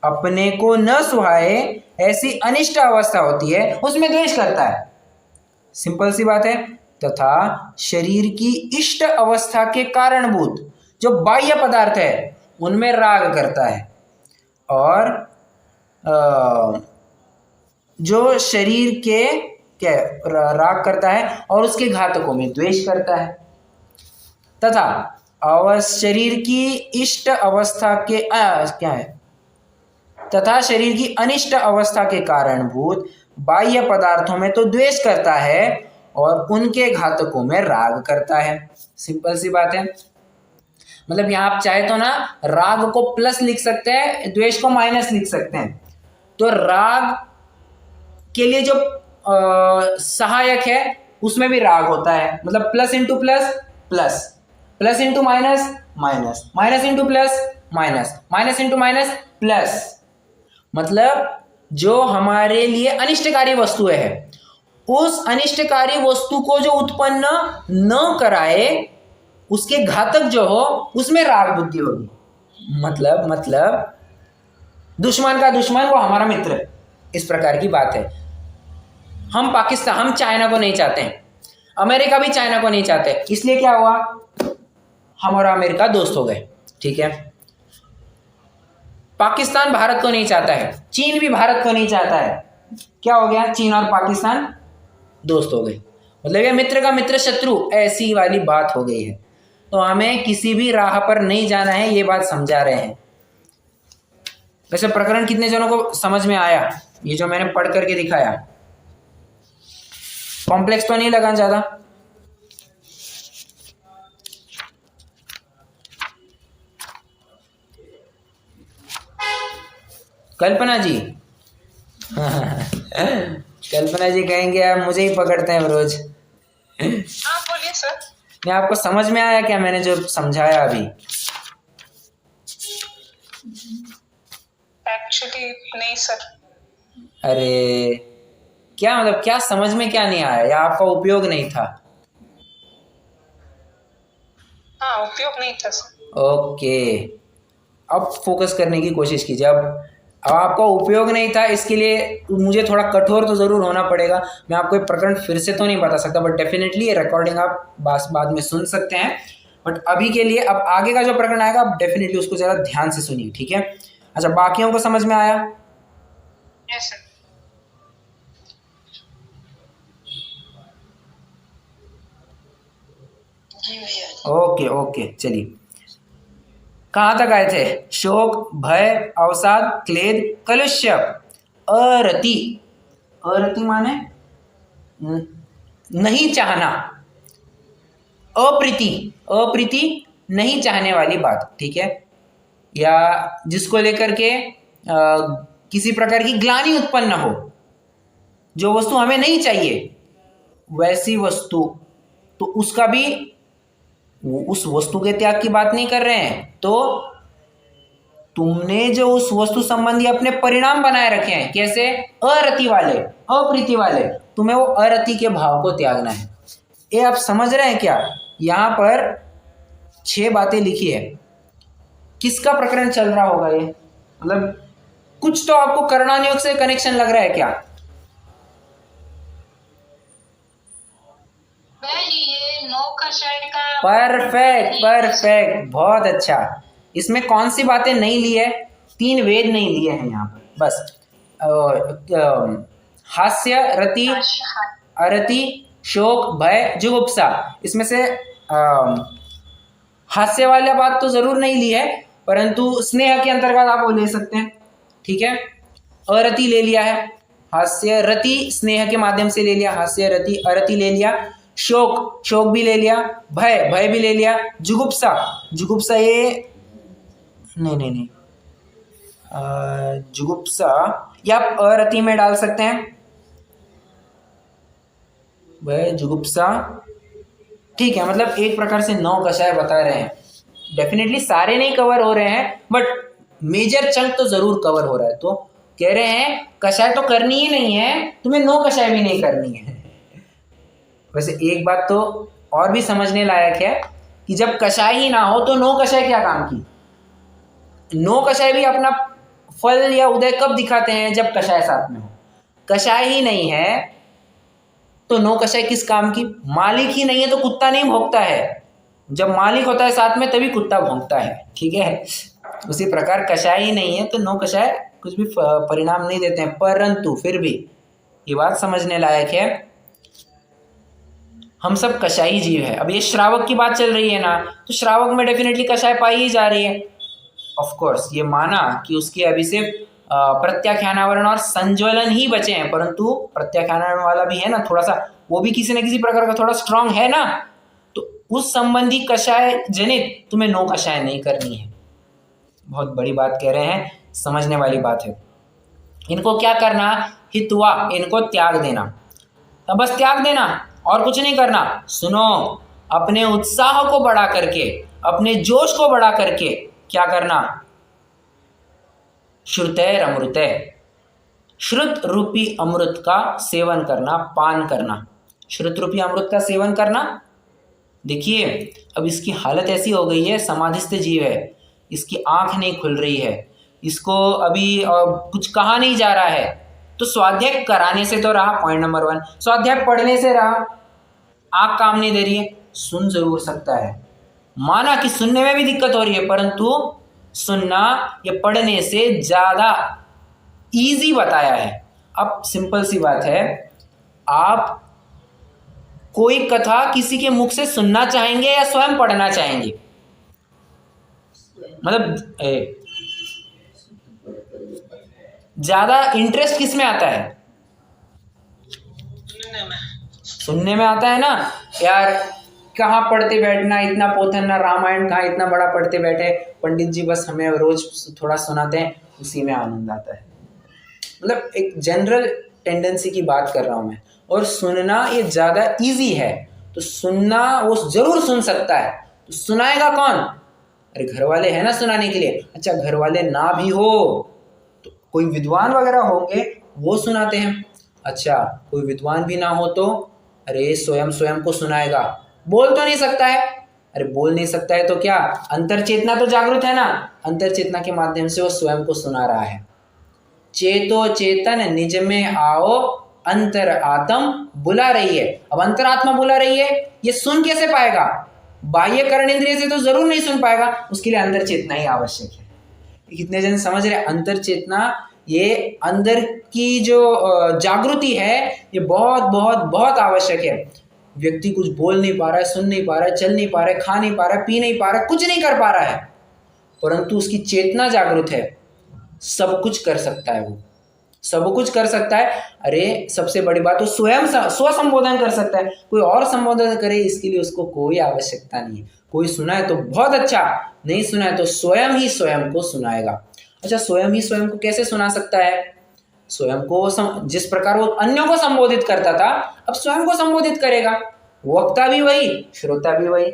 अपने को न सुहाए ऐसी अनिष्ट अवस्था होती है, उसमें द्वेष करता है। सिंपल सी बात है। तथा शरीर की इष्ट अवस्था के कारणभूत जो बाह्य पदार्थ है उनमें राग करता है, और जो शरीर के क्या राग करता है और उसके घातकों में द्वेष करता है। तथा शरीर की इष्ट अवस्था के क्या है, तथा शरीर की अनिष्ट अवस्था के कारणभूत बाह्य पदार्थों में तो द्वेष करता है और उनके घातकों में राग करता है। सिंपल सी बात है। मतलब यहाँ आप चाहे तो ना राग को प्लस लिख सकते हैं, द्वेष को माइनस लिख सकते हैं। तो राग के लिए जो सहायक है उसमें भी राग होता है, मतलब plus into plus plus, plus into minus minus, minus into plus minus, minus into minus plus. मतलब जो हमारे लिए अनिष्टकारी वस्तु है, उस अनिष्टकारी वस्तु को जो उत्पन्न न कराए, उसके घातक जो हो उसमें राग बुद्धि होगी। मतलब दुश्मन का दुश्मन वो हमारा मित्र, इस प्रकार की बात है। हम चाइना को नहीं चाहते हैं, अमेरिका भी चाइना को नहीं चाहते, इसलिए क्या हुआ, हम और अमेरिका दोस्त हो गए। ठीक है, पाकिस्तान भारत को नहीं चाहता है, चीन भी भारत को नहीं चाहता है, क्या हो गया, चीन और पाकिस्तान दोस्त हो गए। मतलब ये मित्र का मित्र शत्रु, ऐसी वाली बात हो गई है। तो हमें किसी भी राह पर नहीं जाना है, ये बात समझा रहे हैं। वैसे प्रकरण कितने जनों को समझ में आया, ये जो मैंने पढ़ करके दिखाया? कॉम्प्लेक्स तो नहीं लगा ज्यादा? कल्पना जी कल्पना जी कहेंगे आप मुझे ही पकड़ते हैं रोज। हाँ बोलिए सर। नहीं, आपको समझ में आया क्या मैंने जो समझाया अभी? एक्चुअली नहीं सर। अरे क्या मतलब, क्या समझ में क्या नहीं आया, या आपका उपयोग नहीं था? हाँ उपयोग नहीं था सर। ओके, अब फोकस करने की कोशिश कीजिए। अब आपका उपयोग नहीं था, इसके लिए मुझे थोड़ा कठोर तो ज़रूर होना पड़ेगा। मैं आपको एक प्रकरण फिर से तो नहीं बता सकता, बट डेफिनेटली ये रिकॉर्डिंग आप बाद में सुन सकते हैं। बट अभी के लिए अब आगे का जो प्रकरण आएगा आप डेफिनेटली उसको ज़रा ध्यान से सुनिए, ठीक है? अच्छा, बाकियों को समझ में आया? Yes sir. ओके ओके, चलिए कहाँ तक आए थे? शोक, भय, अवसाद, क्लेद, कलुष्य, अरति। अरति माने नहीं चाहना, अप्रीति, अप्रीति नहीं चाहने वाली बात, ठीक है? या जिसको लेकर के किसी प्रकार की ग्लानि उत्पन्न हो, जो वस्तु हमें नहीं चाहिए वैसी वस्तु, तो उसका भी, उस वस्तु के त्याग की बात नहीं कर रहे हैं। तो तुमने जो उस वस्तु संबंधी अपने परिणाम बनाए रखे हैं, कैसे? अरति वाले, अप्रीति वाले, तुम्हें वो अरति के भाव को त्यागना है। ये आप समझ रहे हैं क्या? यहाँ पर 6 बातें लिखी है। किसका प्रकरण चल रहा होगा ये? मतलब कुछ तो आपको कर्णन योग से कनेक्शन लग रहा है क्या? ये नौ कषाय का। परफेक्ट परफेक्ट, बहुत अच्छा। इसमें कौन सी बातें नहीं ली है? 3 वेद नहीं लिए हैं यहाँ पर, बस हास्य, रति, अरति, शोक, भय, जुगुप्सा। इसमें से हास्य वाला बात तो जरूर नहीं ली है, परंतु स्नेह के अंतर्गत आप वो ले सकते हैं, ठीक है। अरति ले लिया है, हास्य, रति स्नेह के माध्यम से ले लिया, हास्य रति अरति ले लिया, शोक शोक भी ले लिया, भय भय भी ले लिया, जुगुप्सा जुगुप्सा ये नहीं जुगुप्सा या आप अरति में डाल सकते हैं, भय जुगुप्सा, ठीक है। मतलब एक प्रकार से 9 कषाय बता रहे हैं। डेफिनेटली सारे नहीं कवर हो रहे हैं, बट मेजर चंक तो जरूर कवर हो रहा है। तो कह रहे हैं कषाय तो करनी ही नहीं है, तुम्हें 9 कषाय भी नहीं करनी है। वैसे एक बात तो और भी समझने लायक है कि जब कषाय ही ना हो तो 9 कषाय क्या काम की? 9 कषाय भी अपना फल या उदय कब दिखाते हैं? जब कषाय साथ में हो। कषाय ही नहीं है तो 9 कषाय किस काम की? मालिक ही नहीं है तो कुत्ता नहीं भौंकता है, जब मालिक होता है साथ में तभी कुत्ता भौंकता है, ठीक है। उसी प्रकार कषाय ही नहीं है तो 9 कषाय कुछ भी परिणाम नहीं देते हैं। परंतु फिर भी ये बात समझने लायक है, हम सब कषायी जीव है। अब ये श्रावक की बात चल रही है ना, तो श्रावक में डेफिनेटली कषाय पाई ही जा रही है। ऑफ कोर्स ये माना कि उसके अभी से प्रत्याख्यानावरण और संज्वलन ही बचे हैं, परंतु प्रत्याख्यानावरण वाला भी है ना थोड़ा सा, वो भी किसी न किसी प्रकार का थोड़ा स्ट्रांग है ना, तो उस संबंधी कषाय जनित तुम्हें 9 कषाय नहीं करनी है। बहुत बड़ी बात कह रहे हैं, समझने वाली बात है। इनको क्या करना? हित्वा, इनको त्याग देना। अब बस त्याग देना और कुछ नहीं करना। सुनो, अपने उत्साह को बढ़ा करके, अपने जोश को बढ़ा करके क्या करना? श्रुतैर अमृतै, श्रुत रूपी अमृत का सेवन करना, पान करना। श्रुत रूपी अमृत का सेवन करना। देखिए अब इसकी हालत ऐसी हो गई है, समाधिस्थ जीव है, इसकी आंख नहीं खुल रही है, इसको अभी कुछ कहा नहीं जा रहा है, तो स्वाध्याय कराने से तो रहा, पॉइंट नंबर 1। स्वाध्याय पढ़ने से रहा, आंख काम नहीं दे रही है, सुन जरूर सकता है। माना कि सुनने में भी दिक्कत हो रही है, परंतु सुनना या पढ़ने से ज्यादा इजी बताया है। अब सिंपल सी बात है, आप कोई कथा किसी के मुख से सुनना चाहेंगे या स्वयं पढ़ना चाहेंगे? मतलब ज्यादा इंटरेस्ट किस में आता है? सुनने में आता है ना यार। कहाँ पढ़ते बैठना, इतना पोथन ना रामायण कहाँ इतना बड़ा पढ़ते बैठे, पंडित जी बस हमें रोज थोड़ा सुनाते हैं, उसी में आनंद आता है। मतलब एक जनरल टेंडेंसी की बात कर रहा हूँ मैं। और सुनना ये ज़्यादा इजी है, तो सुनना वो जरूर सुन सकता है, तो सुनाएगा कौन? अरे घर वाले हैं ना सुनाने के लिए। अच्छा घर वाले ना भी हो तो कोई विद्वान वगैरह होंगे, वो सुनाते हैं। अच्छा कोई विद्वान भी ना हो तो अरे स्वयं को सुनाएगा। बोल तो नहीं सकता है, अरे बोल नहीं सकता है तो क्या, अंतर चेतना तो जागृत है ना, अंतर चेतना के माध्यम से वो स्वयं को सुना रहा है। चेतो चेतन निज में आओ, अंतर आत्म बुला रही है। अब अंतरात्मा बुला रही है, ये सुन कैसे पाएगा? बाह्य कर्ण इंद्रिय से तो जरूर नहीं सुन पाएगा, उसके लिए अंदर चेतना ही आवश्यक है। कितने जन समझ रहे? अंतर चेतना, ये अंदर की जो जागृति है, ये बहुत बहुत बहुत आवश्यक है। व्यक्ति कुछ बोल नहीं पा रहा है, सुन नहीं पा रहा है, चल नहीं पा रहा है, खा नहीं पा रहा है, पी नहीं पा रहा है, कुछ नहीं कर पा रहा है, परंतु उसकी चेतना जागृत है, सब कुछ कर सकता है, वो सब कुछ कर सकता है। अरे सबसे बड़ी बात तो स्वयं स्व संबोधन कर सकता है, कोई और संबोधन करे इसके लिए उसको कोई आवश्यकता नहीं है। कोई सुना है तो बहुत अच्छा, नहीं सुना है तो स्वयं ही स्वयं को सुनाएगा। अच्छा स्वयं ही स्वयं को कैसे सुना सकता है? स्वयं को जिस प्रकार वो अन्यों को संबोधित करता था, अब स्वयं को संबोधित करेगा। वक्ता भी वही, श्रोता भी वही।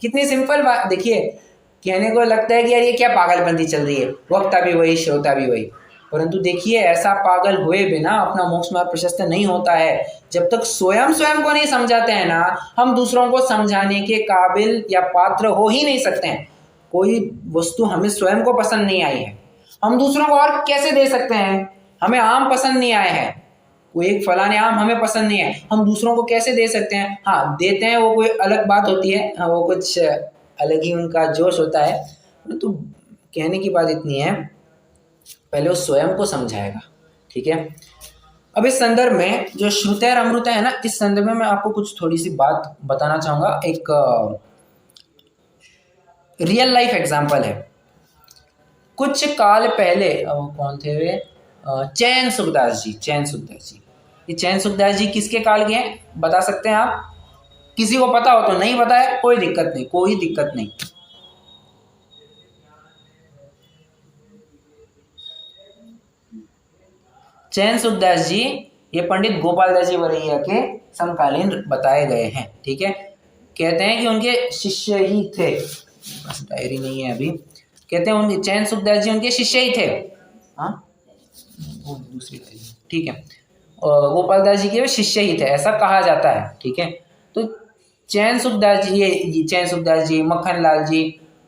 कितनी सिंपल बात। देखिए कहने को लगता है कि यार ये क्या पागलपंती चल रही है, वक्ता भी वही श्रोता भी वही, परंतु देखिए ऐसा पागल हुए बिना अपना मोक्ष मार्ग प्रशस्त नहीं होता है। जब तक स्वयं को नहीं समझाते हैं ना, हम दूसरों को समझाने के काबिल या पात्र हो ही नहीं सकते हैं। कोई वस्तु हमें स्वयं को पसंद नहीं आई है, हम दूसरों को और कैसे दे सकते हैं? हमें आम पसंद नहीं आए हैं, कोई एक फलाने आम हमें पसंद नहीं है, हम दूसरों को कैसे दे सकते हैं? हाँ देते हैं, वो कोई अलग बात होती है, हाँ वो कुछ अलग ही उनका जोश होता है। तो कहने की बात इतनी है, पहले वो स्वयं को समझाएगा, ठीक है। अब इस संदर्भ में जो श्रुते और अमृत है ना, इस संदर्भ में मैं आपको कुछ थोड़ी सी बात बताना चाहूँगा। एक रियल लाइफ एग्जाम्पल है। कुछ काल पहले कौन थे वे? चैन सुखदास जी। चैन सुखदास जी, ये चैन सुखदास जी किसके काल के हैं बता सकते हैं आप? किसी को पता हो तो, नहीं पता है कोई दिक्कत नहीं, कोई दिक्कत नहीं। चैन सुखदास जी ये पंडित गोपाल दास जी वरैया के समकालीन बताए गए हैं, ठीक है। कहते हैं कि उनके शिष्य ही थे, बस डायरी नहीं है अभी। कहते हैं उनके चैन सुखदास जी उनके शिष्य ही थे। हाँ वो दूसरी डायरी, ठीक है। गोपाल दास जी के शिष्य ही थे ऐसा कहा जाता है, ठीक है। तो चैन सुखदास जी, ये चैन सुखदास जी, मक्खन लाल जी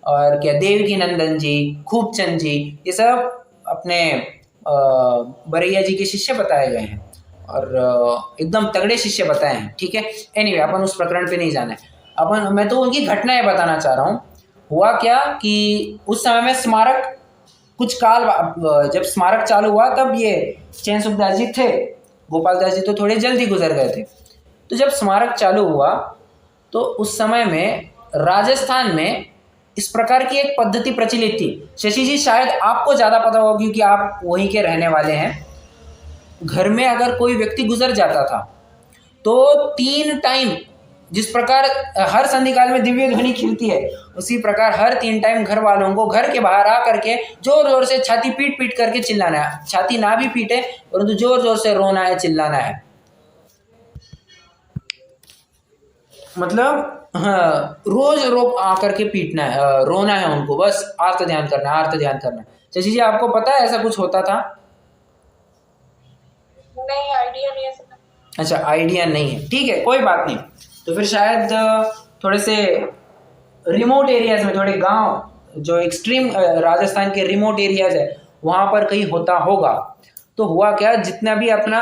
और क्या देवकी नंदन जी, खूबचंद जी, ये सब अपने बरैया जी के शिष्य बताए गए हैं और एकदम तगड़े शिष्य बताए हैं, ठीक है। एनीवे अपन उस प्रकरण पे नहीं जाना है अपन, मैं तो उनकी घटनाएं बताना चाह रहा हूँ। हुआ क्या कि उस समय में स्मारक, कुछ काल जब स्मारक चालू हुआ तब ये चैन सुखदास जी थे, गोपाल दास जी तो थोड़े जल्दी गुजर गए थे। तो जब स्मारक चालू हुआ तो उस समय में राजस्थान में इस प्रकार की एक पद्धति प्रचलित थी। शशि जी शायद आपको ज़्यादा पता होगा क्योंकि आप वहीं के रहने वाले हैं। घर में अगर कोई व्यक्ति गुजर जाता था तो 3 टाइम, जिस प्रकार हर संधिकाल में दिव्य ध्वनि खिलती है उसी प्रकार हर 3 टाइम घर वालों को घर के बाहर आ करके जोर जोर से छाती पीट पीट करके चिल्लाना है। छाती ना भी पीटे परंतु जोर जोर से रोना है, चिल्लाना है। मतलब हाँ, रोज आकर के पीटना है, रोना है उनको, बस आर्त ध्यान करना है, आर्त ध्यान करना है। शशि जी आपको पता है ऐसा कुछ होता था? नहीं, आइडिया नहीं है। अच्छा आइडिया नहीं है, ठीक है कोई बात नहीं। तो फिर शायद थोड़े से रिमोट एरियाज में, थोड़े गांव जो एक्सट्रीम राजस्थान के रिमोट एरियाज है वहां पर कहीं होता होगा। तो हुआ क्या, जितना भी अपना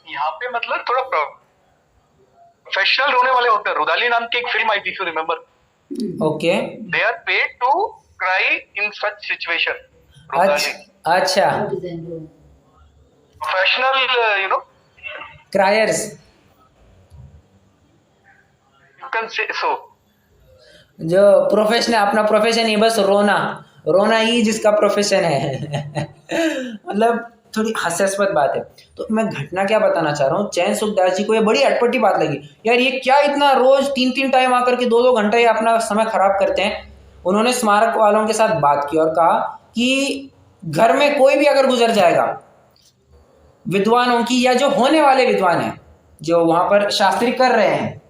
यहाँ पे मतलब थोड़ा प्रोफेशनल रोने वाले होते हैं। रुदाली नाम की एक फिल्म आई थी, you remember? Okay, they are paid to cry in such situation. अच्छा professional you know criers, you can say so. जो प्रोफेशन है, अपना प्रोफेशन ही बस रोना, रोना ही जिसका प्रोफेशन है मतलब थोड़ी हास्यास्पद बात है। तो मैं घटना क्या बताना चाह रहा हूँ, चैन सुखदास जी को ये बड़ी अटपटी बात लगी, यार ये क्या इतना रोज 3-3 टाइम आकर के 2-2 घंटे अपना समय खराब करते हैं। उन्होंने स्मारक वालों के साथ बात की और कहा कि घर में कोई भी अगर गुजर जाएगा विद्वानों की, या जो होने वाले विद्वान हैं जो वहाँ पर शास्त्री कर रहे हैं,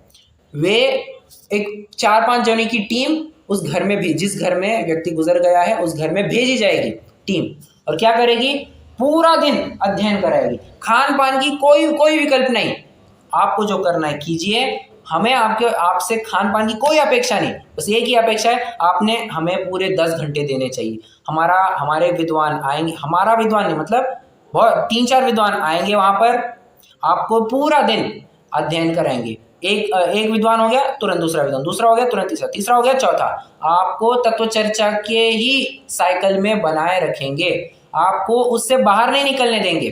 वे एक 4-5 जने की टीम उस घर में भी, जिस घर में व्यक्ति गुजर गया है उस घर में भेजी जाएगी टीम, और क्या करेगी, पूरा दिन अध्ययन कराएगी। खान पान की कोई विकल्प नहीं, आपको जो करना है कीजिए, हमें आपसे खान पान की कोई अपेक्षा नहीं, बस एक ही अपेक्षा है, आपने हमें पूरे 10 घंटे देने चाहिए। हमारे विद्वान आएंगे, हमारा विद्वान नहीं मतलब बहुत 3-4 विद्वान आएंगे वहाँ पर, आपको पूरा दिन अध्ययन कराएंगे। एक विद्वान हो गया तुरंत दूसरा विद्वान, दूसरा हो गया तुरंत तीसरा, तीसरा हो गया चौथा, आपको तत्व चर्चा के ही साइकिल में बनाए रखेंगे, आपको उससे बाहर नहीं निकलने देंगे,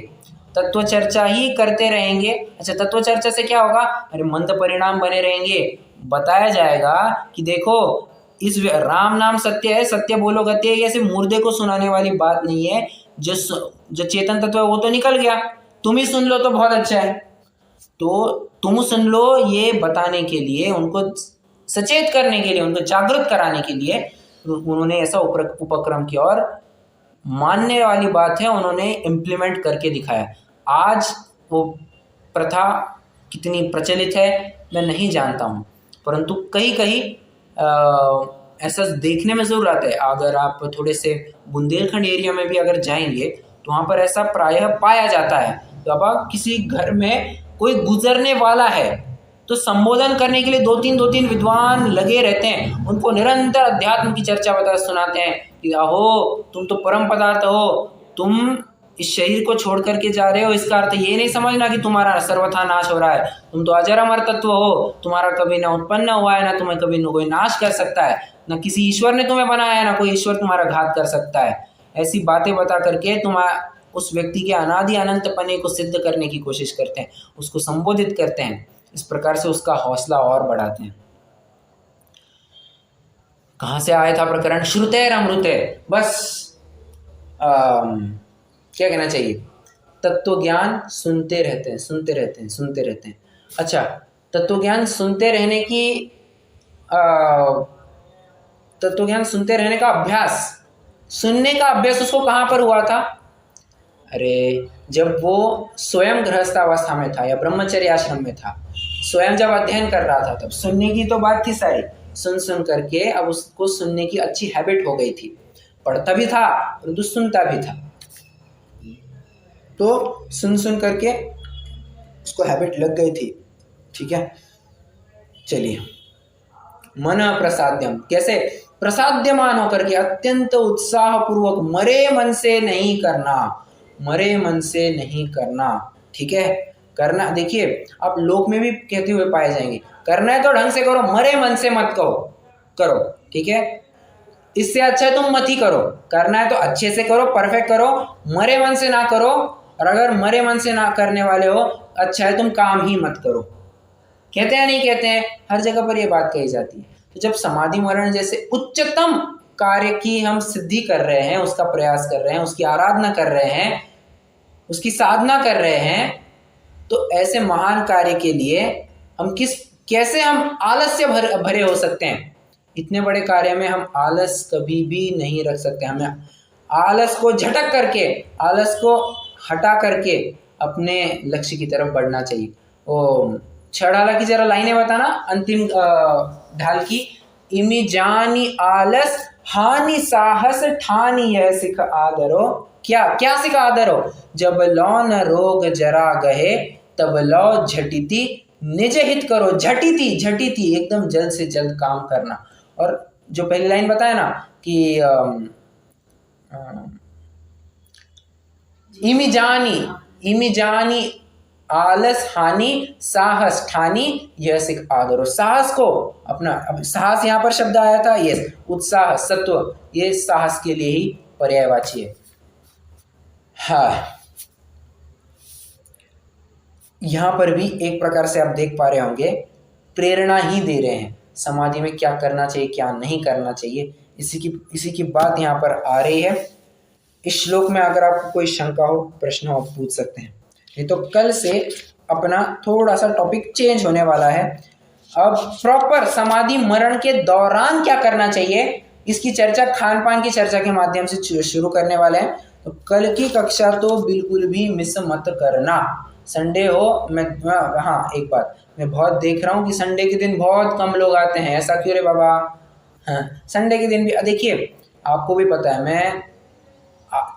तत्व चर्चा ही करते रहेंगे। अच्छा तत्व चर्चा से क्या होगा, अरे मंद परिणाम बने रहेंगे, बताया जाएगा कि देखो इस राम नाम सत्य है, सत्य बोलो गत्य है, ऐसे मुर्दे को सुनाने वाली बात नहीं है। जो चेतन तत्व है वो तो निकल गया, तुम ही सुन लो तो बहुत अच्छा है, तो तुम सुन लो, ये बताने के लिए, उनको सचेत करने के लिए, उनको जागृत कराने के लिए उन्होंने ऐसा उपक्रम किया और मानने वाली बात है, उन्होंने इम्प्लीमेंट करके दिखाया। आज वो प्रथा कितनी प्रचलित है मैं नहीं जानता हूँ, परंतु कहीं ऐसा देखने में ज़रूर आता है। अगर आप थोड़े से बुंदेलखंड एरिया में भी अगर जाएंगे तो वहाँ पर ऐसा प्रायः पाया जाता है। तो अब किसी घर में कोई गुजरने वाला है तो संबोधन करने के लिए दो तीन विद्वान लगे रहते हैं, उनको निरंतर अध्यात्म की चर्चा बता सुनाते हैं कि अहो तुम तो परम पदार्थ हो, तुम इस शरीर को छोड़ करके जा रहे हो, इसका अर्थ ये नहीं समझना कि तुम्हारा सर्वथा नाश हो रहा है, तुम तो अजर अमर तत्व हो, तुम्हारा कभी ना उत्पन्न हुआ है, ना तुम्हें कभी कोई नाश कर सकता है, ना किसी ईश्वर ने तुम्हें बनाया है, ना कोई ईश्वर तुम्हारा घात कर सकता है। ऐसी बातें बता करके तुम्हारा उस व्यक्ति के अनादि अनंत पने को सिद्ध करने की कोशिश करते हैं, उसको संबोधित करते हैं, इस प्रकार से उसका हौसला और बढ़ाते हैं। कहाँ से आया था प्रकरण? श्रुतेर अमृते। बस क्या कहना चाहिए, तत्व ज्ञान सुनते रहते हैं, सुनते रहते हैं, सुनते रहते हैं। अच्छा, तत्व ज्ञान सुनते रहने की तत्व ज्ञान सुनते रहने का अभ्यास, सुनने का अभ्यास उसको कहाँ पर हुआ था? अरे जब वो स्वयं गृहस्थावस्था में था या ब्रह्मचर्य आश्रम में था, स्वयं जब अध्ययन कर रहा था, तब सुनने की तो बात थी सारी, सुन करके अब उसको सुनने की अच्छी हैबिट हो गई थी, पढ़ता भी था और सुनता भी था, तो सुन करके उसको हैबिट लग गई थी। ठीक है, चलिए। मन प्रसाद्यम, कैसे? प्रसाद्यमान होकर के अत्यंत उत्साह पूर्वक, मरे मन से नहीं करना, मरे मन से नहीं करना। ठीक है, करना, देखिए आप लोक में भी कहते हुए पाए जाएंगे, करना है तो ढंग से करो, मरे मन से मत करो। ठीक है, इससे अच्छा है तुम मत ही करो, करना है तो अच्छे से करो, परफेक्ट करो, मरे मन से ना करो। और अगर मरे मन से ना करने वाले हो, अच्छा है तुम काम ही मत करो। कहते हैं नहीं कहते हैं, हर जगह पर ये बात कही जाती है। तो जब समाधि मरण जैसे उच्चतम कार्य की हम सिद्धि कर रहे हैं, उसका प्रयास कर रहे हैं, उसकी आराधना कर रहे हैं, उसकी साधना कर रहे हैं, तो ऐसे महान कार्य के लिए हम कैसे हम आलस्य भरे हो सकते हैं? इतने बड़े कार्य में हम आलस कभी भी नहीं रख सकते। हमें आलस को झटक करके, आलस को हटा करके अपने लक्ष्य की तरफ बढ़ना चाहिए। ओ छड़ाला की जरा लाइनें बताना, अंतिम ढाल की। इमि जानी आलस हानि साहस ठानी यह सिख आदरो। क्या सिख आदरो? जब लौ न रोग जरा गहे, तब लौ झटिति निज हित करो। झटिति एकदम जल्द से जल्द काम करना। और जो पहली लाइन बताया ना कि इमि जानी आलस हानि साहस ठानी यह सिख आदरो। साहस को अपना, अब साहस यहाँ पर शब्द आया था, ये उत्साह सत्व, ये साहस के लिए ही पर्यायवाची है। हाँ, यहाँ पर भी एक प्रकार से आप देख पा रहे होंगे, प्रेरणा ही दे रहे हैं समाधि में क्या करना चाहिए, क्या नहीं करना चाहिए, इसी की बात यहाँ पर आ रही है। इस श्लोक में अगर आपको कोई शंका हो, प्रश्न हो, आप पूछ सकते हैं। नहीं तो कल से अपना थोड़ा सा टॉपिक चेंज होने वाला है। अब प्रॉपर समाधि मरण के दौरान क्या करना चाहिए, इसकी चर्चा खान पान की चर्चा के माध्यम से शुरू करने वाले हैं। तो कल की कक्षा तो बिल्कुल भी मिस मत करना। संडे हो, हाँ एक बात मैं बहुत देख रहा हूँ कि संडे के दिन बहुत कम लोग आते हैं। ऐसा क्यों रे बाबा? हाँ, संडे के दिन भी देखिए, आपको भी पता है, मैं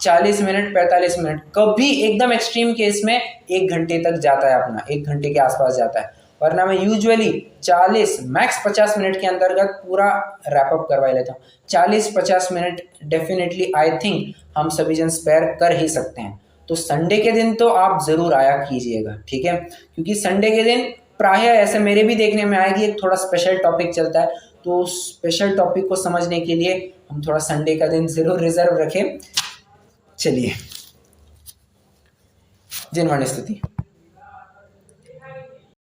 40 मिनट 45 मिनट, कभी एकदम एक्सट्रीम केस में 1 घंटे तक जाता है अपना, 1 घंटे के आसपास जाता है, वरना मैं यूजुअली 40 मैक्स 50 मिनट के अंतर्गत पूरा रैपअप करवा लेता हूँ। 40-50 मिनट डेफिनेटली आई थिंक हम सभी जन स्पेयर कर ही सकते हैं। तो संडे के दिन तो आप ज़रूर आया कीजिएगा, ठीक है? क्योंकि संडे के दिन प्रायः ऐसे मेरे भी देखने में आया कि एक थोड़ा स्पेशल टॉपिक चलता है, तो स्पेशल टॉपिक को समझने के लिए हम थोड़ा संडे का दिन ज़रूर रिजर्व रखें। चलिए, जिनवाणी स्तुति।